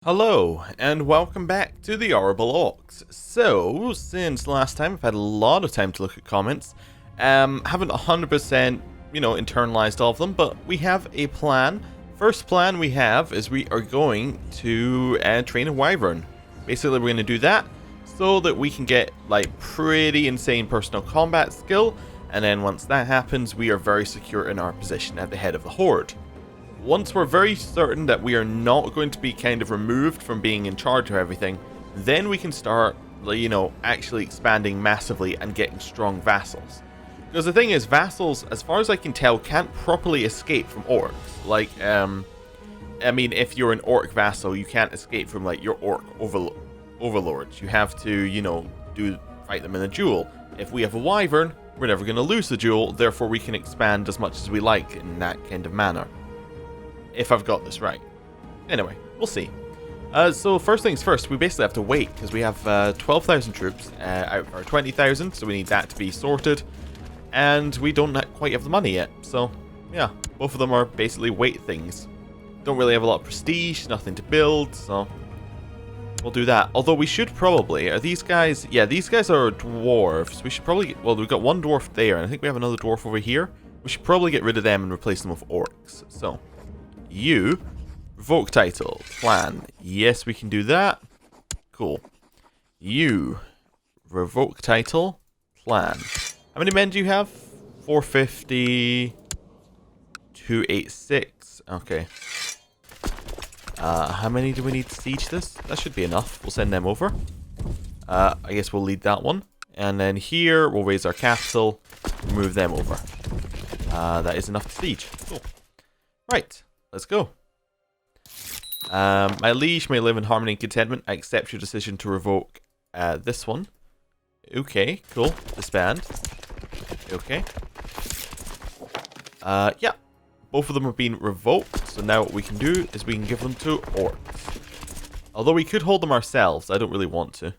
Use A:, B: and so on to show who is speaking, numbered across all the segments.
A: Hello, and welcome back to the Orrible Orcs. So, since last time, I've had a lot of time to look at comments. Haven't 100%, internalized all of them, but we have a plan. First plan we have is we are going to train a wyvern. Basically, we're going to do that so that we can get, pretty insane personal combat skill, and then once that happens, we are very secure in our position at the head of the horde. Once we're very certain that we are not going to be kind of removed from being in charge of everything, then we can start, actually expanding massively and getting strong vassals. Because the thing is, vassals, as far as I can tell, can't properly escape from orcs. If you're an orc vassal, you can't escape from, your orc overlords. You have to, fight them in a duel. If we have a wyvern, we're never going to lose the duel, therefore we can expand as much as we like in that kind of manner. If I've got this right. Anyway, we'll see. So first things first, we basically have to wait, because we have 12,000 troops out of our 20,000, so we need that to be sorted. And we don't quite have the money yet, so yeah, both of them are basically wait things. Don't really have a lot of prestige, nothing to build, so we'll do that. Although we should probably, are these guys, yeah, these guys are dwarves. We should probably, well, we've got one dwarf there, and I think we have another dwarf over here. We should probably get rid of them and replace them with orcs, so. You, revoke title, plan. Yes, we can do that. Cool. You, revoke title, plan. How many men do you have? 450, 286. Okay. How many do we need to siege this? That should be enough. We'll send them over. I guess we'll lead that one. And then here, we'll raise our capital, move them over. That is enough to siege. Cool. Right. Let's go. My liege may live in harmony and contentment. I accept your decision to revoke this one. Okay, cool. Disband. Okay. Yeah. Both of them have been revoked. So now what we can do is we can give them to orcs. Although we could hold them ourselves. I don't really want to.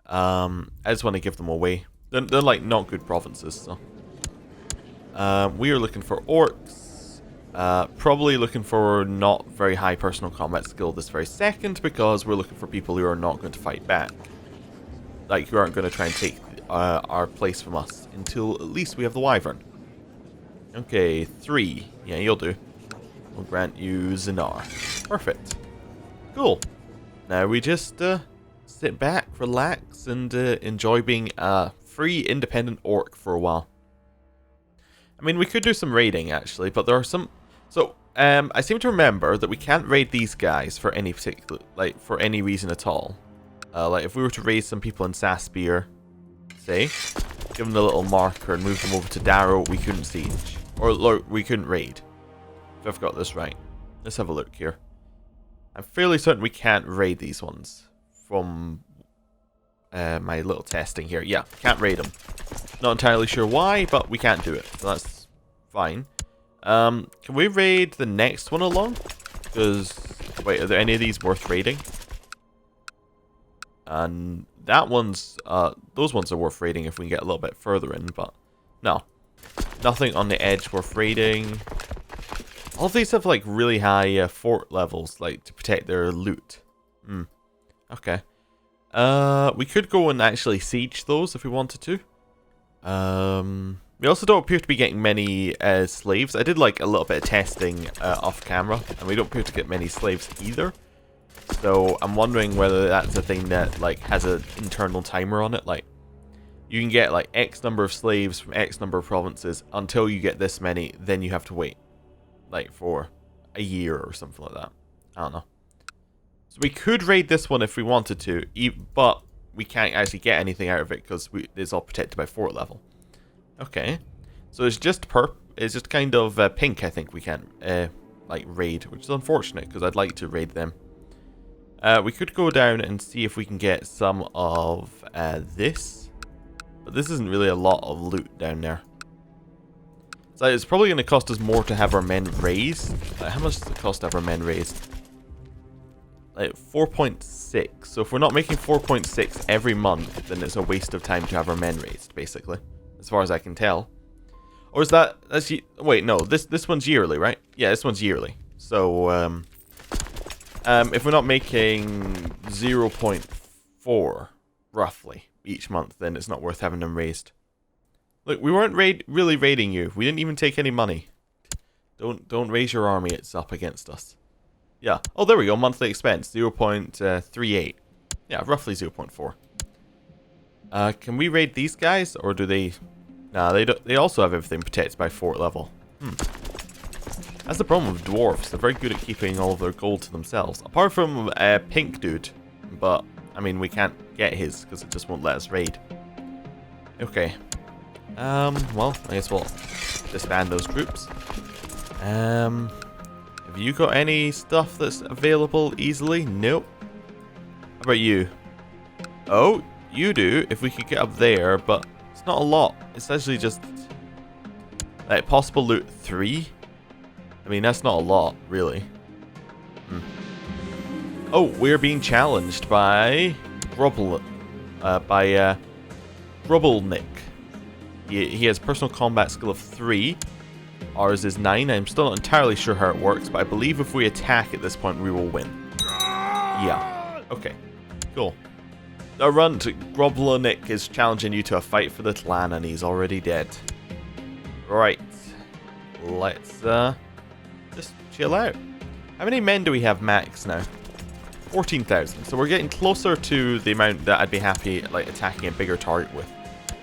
A: I just want to give them away. They're not good provinces. So we are looking for orcs. Probably looking for not very high personal combat skill this very second, because we're looking for people who are not going to fight back. Who aren't going to try and take our place from us until at least we have the wyvern. Okay, 3. Yeah, you'll do. We'll grant you Zinar. Perfect. Cool. Now we just sit back, relax, and enjoy being a free, independent orc for a while. I mean, we could do some raiding, actually, but there are some... So, I seem to remember that we can't raid these guys for any particular, for any reason at all. If we were to raid some people in Saspir, say, give them the little marker and move them over to Darrow, we couldn't siege. Or, we couldn't raid. If I've got this right. Let's have a look here. I'm fairly certain we can't raid these ones from my little testing here. Yeah, can't raid them. Not entirely sure why, but we can't do it, so that's fine. Can we raid the next one along? Because, wait, are there any of these worth raiding? And that one's, those ones are worth raiding if we can get a little bit further in, but no. Nothing on the edge worth raiding. All of these have, really high fort levels, to protect their loot. Okay. We could go and actually siege those if we wanted to. We also don't appear to be getting many slaves. I did a little bit of testing off camera, and we don't appear to get many slaves either. So I'm wondering whether that's a thing that has an internal timer on it. You can get X number of slaves from X number of provinces until you get this many, then you have to wait for a year or something like that. I don't know. So we could raid this one if we wanted to, but we can't actually get anything out of it because it's all protected by fort level. Okay, so it's just kind of pink. I think we can raid, which is unfortunate because I'd like to raid them. We could go down and see if we can get some of this, but this isn't really a lot of loot down there. So it's probably going to cost us more to have our men raised. How much does it cost to have our men raised? 4.6. So if we're not making 4.6 every month, then it's a waste of time to have our men raised, basically. As far as I can tell. Or is that's... Wait, no. This one's yearly, right? Yeah, this one's yearly. So, If we're not making 0.4, roughly, each month, then it's not worth having them raised. Look, we weren't really raiding you. We didn't even take any money. Don't raise your army. It's up against us. Yeah. Oh, there we go. Monthly expense, 0.38. Yeah, roughly 0.4. Can we raid these guys, or do they... Nah, they don't. They also have everything protected by fort level. That's the problem with dwarves. They're very good at keeping all of their gold to themselves. Apart from Pink Dude. But, I mean, we can't get his, because it just won't let us raid. Okay. Well, I guess we'll disband those troops. Have you got any stuff that's available easily? Nope. How about you? Oh, you do, if we could get up there, but it's not a lot. It's actually just, like, possible loot 3. I mean, that's not a lot, really. Oh, we're being challenged by Grubblenik. He has personal combat skill of 3. Ours is 9. I'm still not entirely sure how it works, but I believe if we attack at this point, we will win. Yeah. Okay. Cool. A run to Grubblenik is challenging you to a fight for the clan, and he's already dead. Right. Let's just chill out. How many men do we have max now? 14,000. So we're getting closer to the amount that I'd be happy like attacking a bigger target with.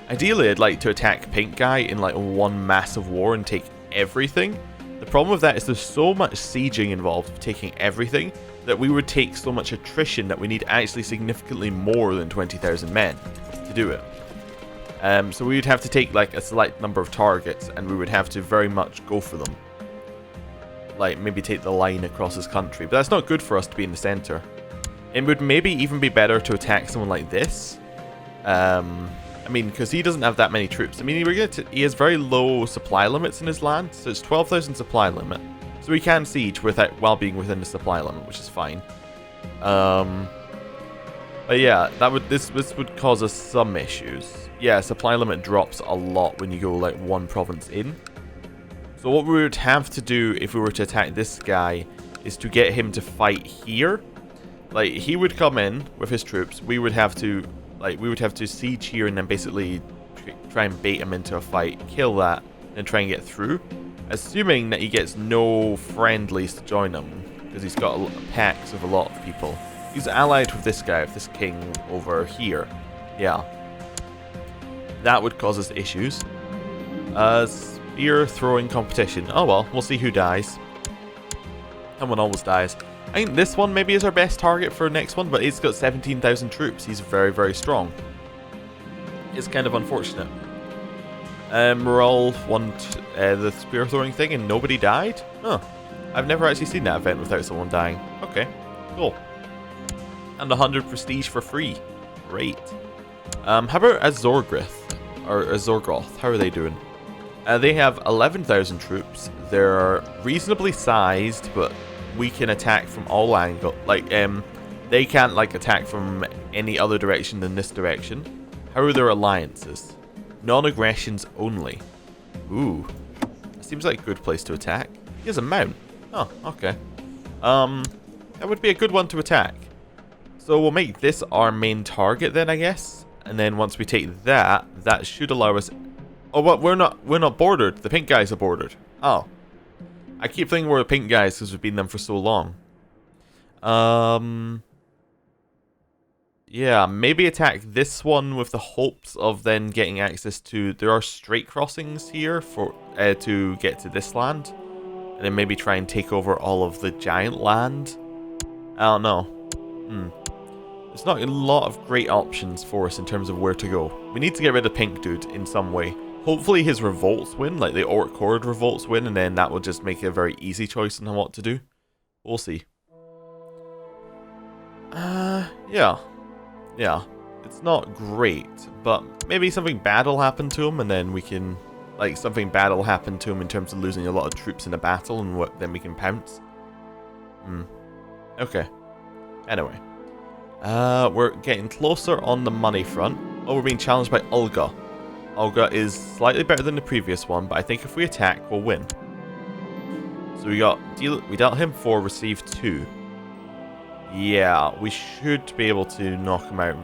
A: Ideally, I'd like to attack Pink Guy in like one massive war and take everything. The problem with that is there's so much sieging involved with taking everything that we would take so much attrition that we need actually significantly more than 20,000 men to do it. So we would have to take like a select number of targets, and we would have to very much go for them. Like maybe take the line across this country, but that's not good for us to be in the center. It would maybe even be better to attack someone like this. I mean, because he doesn't have that many troops. I mean, he has very low supply limits in his land, so it's 12,000 supply limit. So we can siege while being within the supply limit, which is fine. But yeah, this would cause us some issues. Yeah, supply limit drops a lot when you go like one province in. So what we would have to do if we were to attack this guy is to get him to fight here. Like he would come in with his troops. We would have to siege here and then basically try and bait him into a fight, kill that, and try and get through. Assuming that he gets no friendlies to join him, because he's got packs of a lot of people. He's allied with this guy, with this king over here. Yeah. That would cause us issues. Spear throwing competition. Oh well, we'll see who dies. Someone always dies. I think this one maybe is our best target for next one, but it's got 17,000 troops. He's very, very strong. It's kind of unfortunate. We're all won the spear throwing thing and nobody died? Huh. I've never actually seen that event without someone dying. Okay, cool. And 100 prestige for free. Great. How about Azorgrith? Or Azorgoth? How are they doing? They have 11,000 troops. They're reasonably sized, but we can attack from all angles. Like, they can't, like, attack from any other direction than this direction. How are their alliances? Non-aggressions only. Ooh. That seems like a good place to attack. He has a mount. Oh, okay. That would be a good one to attack. So we'll make this our main target then, I guess. And then once we take that, that should allow us... Oh, but we're not bordered. The pink guys are bordered. Oh. I keep thinking we're the pink guys because we've been them for so long. Yeah, maybe attack this one with the hopes of then getting access to... There are straight crossings here for to get to this land. And then maybe try and take over all of the giant land. I don't know. There's not a lot of great options for us in terms of where to go. We need to get rid of Pink Dude in some way. Hopefully his revolts win, like the Orc Horde revolts win, and then that will just make it a very easy choice on what to do. We'll see. Yeah. Yeah. It's not great, but maybe something bad will happen to him, and then we can... Like, something bad will happen to him in terms of losing a lot of troops in a battle, and then we can pounce. Okay. Anyway. We're getting closer on the money front. Oh, we're being challenged by Olga. Olga is slightly better than the previous one, but I think if we attack, we'll win. So we dealt him 4, received 2. Yeah, we should be able to knock him out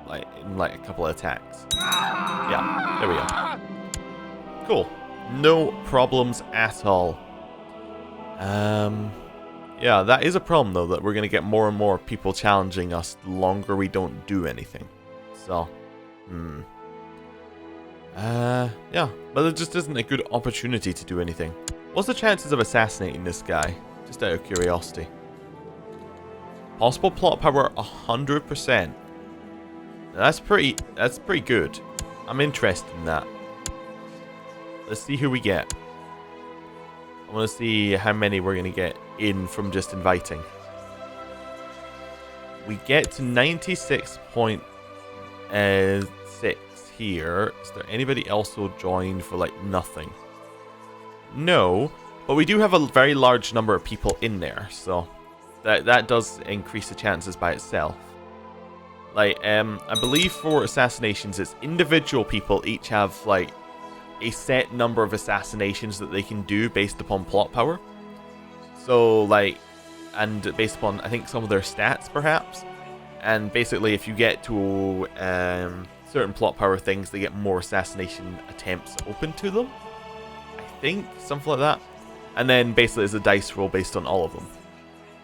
A: like in like a couple of attacks. Yeah, there we go. Cool. No problems at all. Yeah, that is a problem though, that we're going to get more and more people challenging us the longer we don't do anything. So, yeah, but it just isn't a good opportunity to do anything. What's the chances of assassinating this guy? Just out of curiosity. Possible plot power 100%. That's pretty good. I'm interested in that. Let's see who we get. I want to see how many we're going to get in from just inviting. We get to 96.6 here. Is there anybody else who'll join for like nothing? No, but we do have a very large number of people in there, so that does increase the chances by itself. Like, I believe for assassinations, it's individual people each have like a set number of assassinations that they can do based upon plot power. So, like, and based upon, I think, some of their stats, perhaps. And basically, if you get to certain plot power things, they get more assassination attempts open to them. I think, something like that. And then, basically, it's a dice roll based on all of them.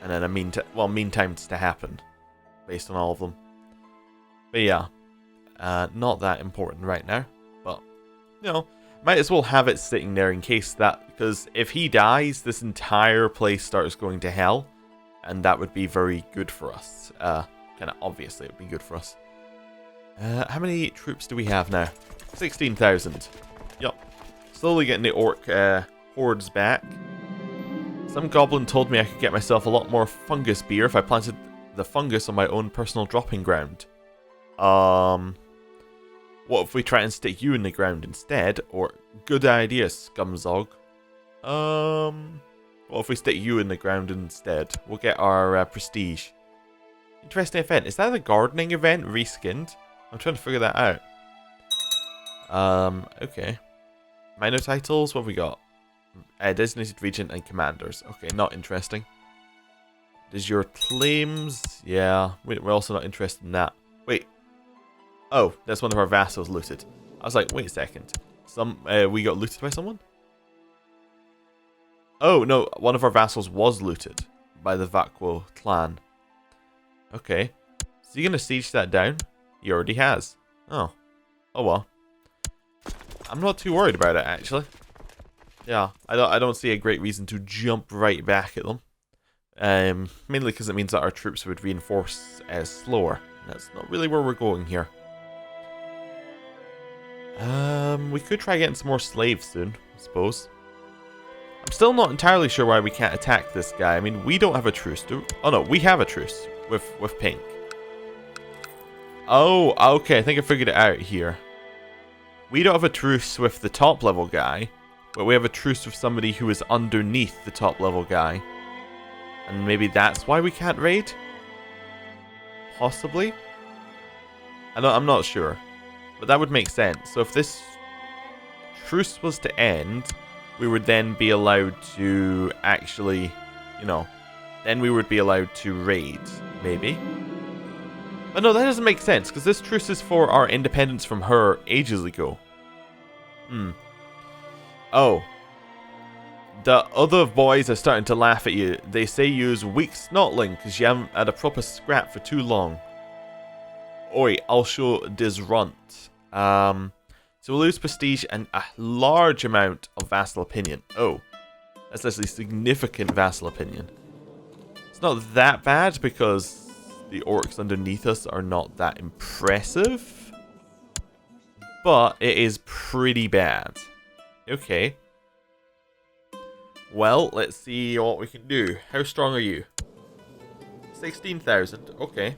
A: And then a mean times to happen based on all of them. But yeah, not that important right now. But, you know, might as well have it sitting there in case that, because if he dies, this entire place starts going to hell, and that would be very good for us. Kind of obviously, it would be good for us. How many troops do we have now? 16,000. Yup. Slowly getting the orc hordes back. Some goblin told me I could get myself a lot more fungus beer if I planted the fungus on my own personal dropping ground. What if we try and stick you in the ground instead? Or, good idea, scumzog. What if we stick you in the ground instead? We'll get our prestige. Interesting event. Is that a gardening event reskinned? I'm trying to figure that out. Okay. Minor titles, what have we got? Designated region and commanders. Okay, not interesting. Does your claims... Yeah, we're also not interested in that. Wait. Oh, that's one of our vassals looted. I was like, wait a second. We got looted by someone? Oh, no, one of our vassals was looted by the Vakwo clan. Okay. Is he going to siege that down? He already has. Oh. Oh well. I'm not too worried about it, actually. Yeah, I don't see a great reason to jump right back at them. Mainly because it means that our troops would reinforce slower. That's not really where we're going here. We could try getting some more slaves soon, I suppose. I'm still not entirely sure why we can't attack this guy. I mean, we don't have a truce, do we? Oh no, we have a truce with Pink. Oh, okay, I think I figured it out here. We don't have a truce with the top level guy, but we have a truce with somebody who is underneath the top level guy. And maybe that's why we can't raid? Possibly? I'm not sure. But that would make sense. So if this truce was to end, we would then be allowed to actually, you know, then we would be allowed to raid, maybe. But no, that doesn't make sense, because this truce is for our independence from her ages ago. Oh. The other boys are starting to laugh at you. They say you's weak snotling, because you haven't had a proper scrap for too long. Oi, I'll show this runt. So we'll lose prestige and a large amount of vassal opinion. Oh, that's actually significant vassal opinion. It's not that bad because the orcs underneath us are not that impressive. But it is pretty bad. Okay. Well, let's see what we can do. How strong are you? 16,000. Okay.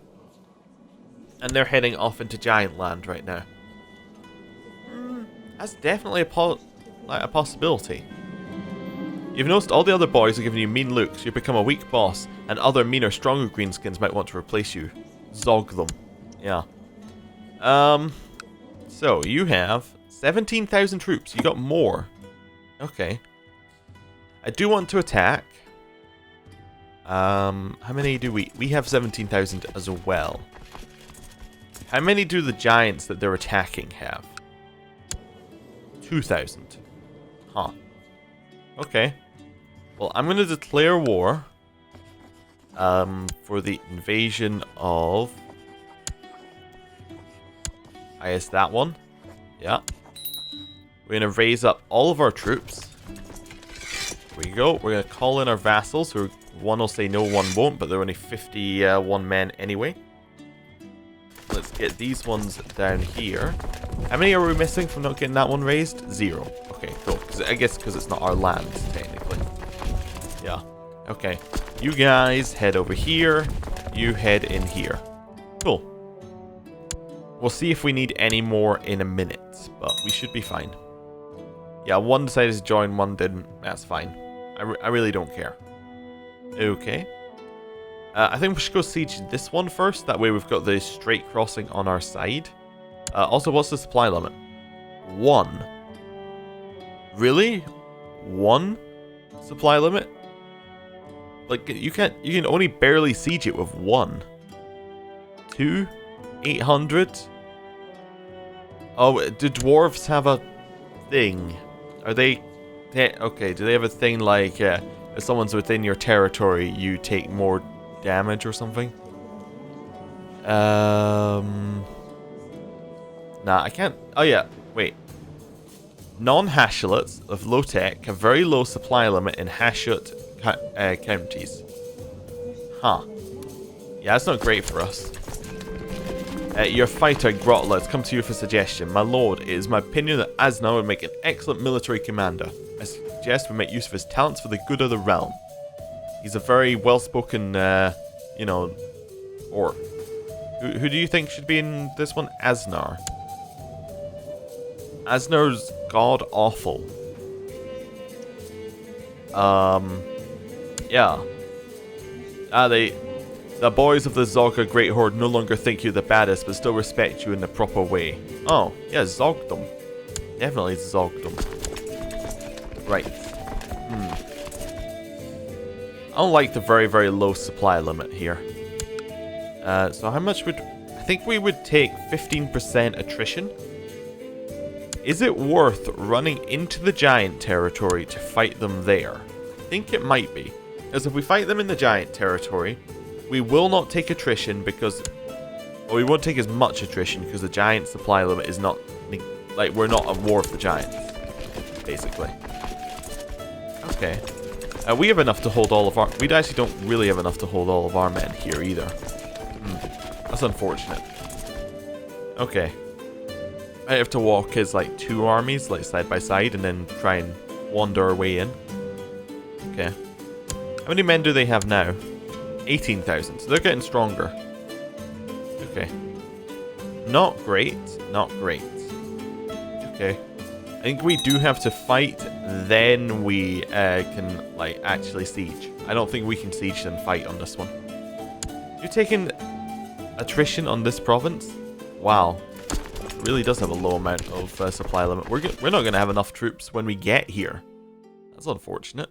A: And they're heading off into Giant Land right now. That's definitely a possibility. You've noticed all the other boys are giving you mean looks. You've become a weak boss, and other meaner, stronger greenskins might want to replace you. Zog them. Yeah. So, you have 17,000 troops. You got more. Okay. I do want to attack. How many do we... We have 17,000 as well. How many do the giants that they're attacking have? 2,000. Huh. Okay. Well, I'm going to declare war. For the invasion of... I guess that one. Yeah. We're going to raise up all of our troops. Here we go. We're going to call in our vassals, who one will say no, one won't, but they're only 51 men anyway. Let's get these ones down here. How many are we missing from not getting that one raised? 0. Okay, cool. I guess because it's not our land, technically. Yeah. Okay. You guys head over here. You head in here. Cool. We'll see if we need any more in a minute, but we should be fine. Yeah, one decided to join, one didn't. That's fine. I really don't care. Okay. I think we should go siege this one first. That way we've got the straight crossing on our side. Also, what's the supply limit? 1. Really? 1 supply limit? Like, you can only barely siege it with 1. 2? 800? Oh, do dwarves have a thing? Are they... Okay, do they have a thing like, if someone's within your territory, you take more damage or something? Nah, I can't... Oh yeah, wait. Non-Hashlots of low tech have very low supply limit in Hashut counties. Huh. Yeah, that's not great for us. Your fighter, Grotla, has come to you for suggestion. My lord, it is my opinion that Asnar would make an excellent military commander. I suggest we make use of his talents for the good of the realm. He's a very well-spoken, you know, orc. Who do you think should be in this one? Asnar. Asnar's god-awful. Yeah. The boys of the Zogga Great Horde no longer think you the baddest, but still respect you in the proper way. Oh, yeah, zogged them. Definitely zogged them. Right. I don't like the very, very low supply limit here. So how much would... I think we would take 15% attrition. Is it worth running into the giant territory to fight them there? I think it might be. Because if we fight them in the giant territory, we will not take attrition because... Well, we won't take as much attrition because the giant supply limit is not... Like, we're not at war with the giants, basically. Okay. We have enough to hold all of our... We actually don't really have enough to hold all of our men here either. That's unfortunate. Okay. I have to walk as, like, 2 armies, like, side by side, and then try and wander our way in. Okay. How many men do they have now? 18,000. So they're getting stronger. Okay. Not great. Not great. Okay. I think we do have to fight, then we can, like, actually siege. I don't think we can siege and fight on this one. You're taking attrition on this province? Wow. It really does have a low amount of supply limit. We're not going to have enough troops when we get here. That's unfortunate.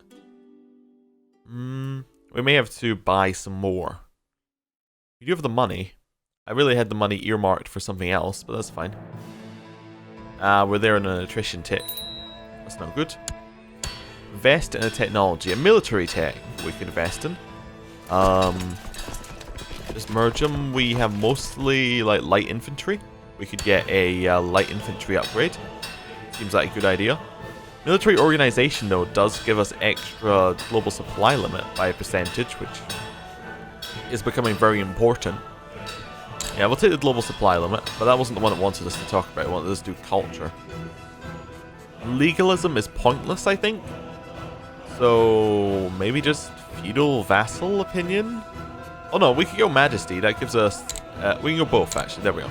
A: We may have to buy some more. We do have the money. I really had the money earmarked for something else, but that's fine. We're there in an attrition tick. That's not good. Invest in a technology. A military tech we could invest in. Just merge them. We have mostly like light infantry. We could get a light infantry upgrade. Seems like a good idea. Military organization, though, does give us extra global supply limit by a percentage, which is becoming very important. Yeah, we'll take the global supply limit, but that wasn't the one that wanted us to talk about. It wanted us to do culture. Legalism is pointless, I think. So, maybe just feudal vassal opinion? Oh no, we could go majesty. That gives us... we can go both, actually. There we go.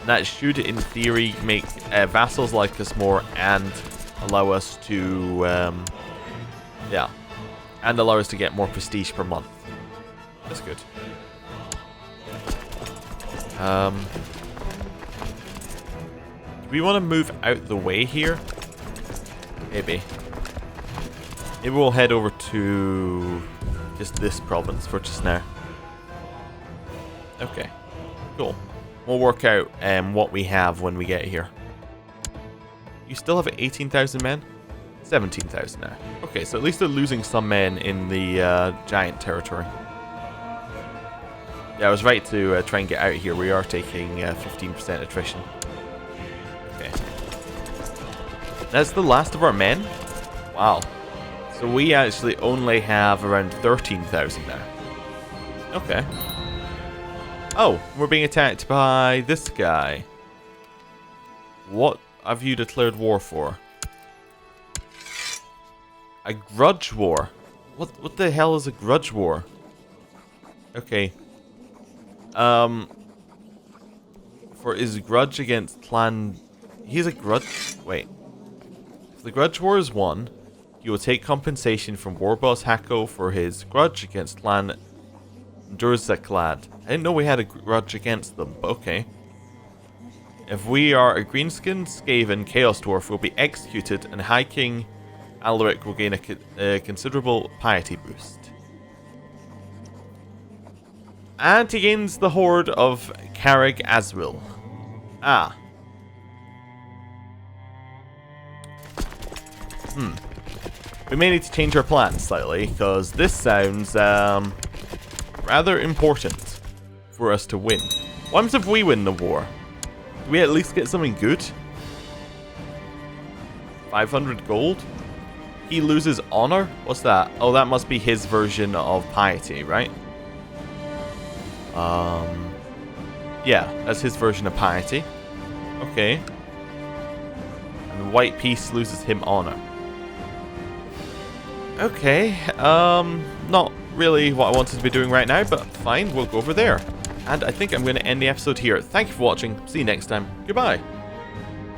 A: That should, in theory, make vassals like us more and allow us to... yeah. And allow us to get more prestige per month. That's good. Do we want to move out the way here? Maybe. Maybe we'll head over to just this province for just now. Okay, cool. We'll work out what we have when we get here. You still have 18,000 men? 17,000 now. Okay, so at least they're losing some men in the giant territory. Yeah, I was right to try and get out of here. We are taking 15% attrition. Okay. That's the last of our men? Wow. So we actually only have around 13,000 now. Okay. Oh, we're being attacked by this guy. What have you declared war for? A grudge war? What the hell is a grudge war? Okay. For his grudge against clan... He's a grudge... Wait. If the grudge war is won, he will take compensation from war boss Hako for his grudge against clan Durzaklad. I didn't know we had a grudge against them, but okay. If we are a greenskin, Skaven Chaos Dwarf will be executed, and High King Alaric will gain a considerable piety boost. And he gains the horde of Carreg Azril. Ah. We may need to change our plans slightly, because this sounds rather important for us to win. What happens if we win the war? Do we at least get something good? 500 gold? He loses honor? What's that? Oh, that must be his version of piety, right? Yeah, that's his version of piety. Okay. And White Peace loses him honor. Okay, not really what I wanted to be doing right now, but fine, we'll go over there. And I think I'm going to end the episode here. Thank you for watching. See you next time. Goodbye.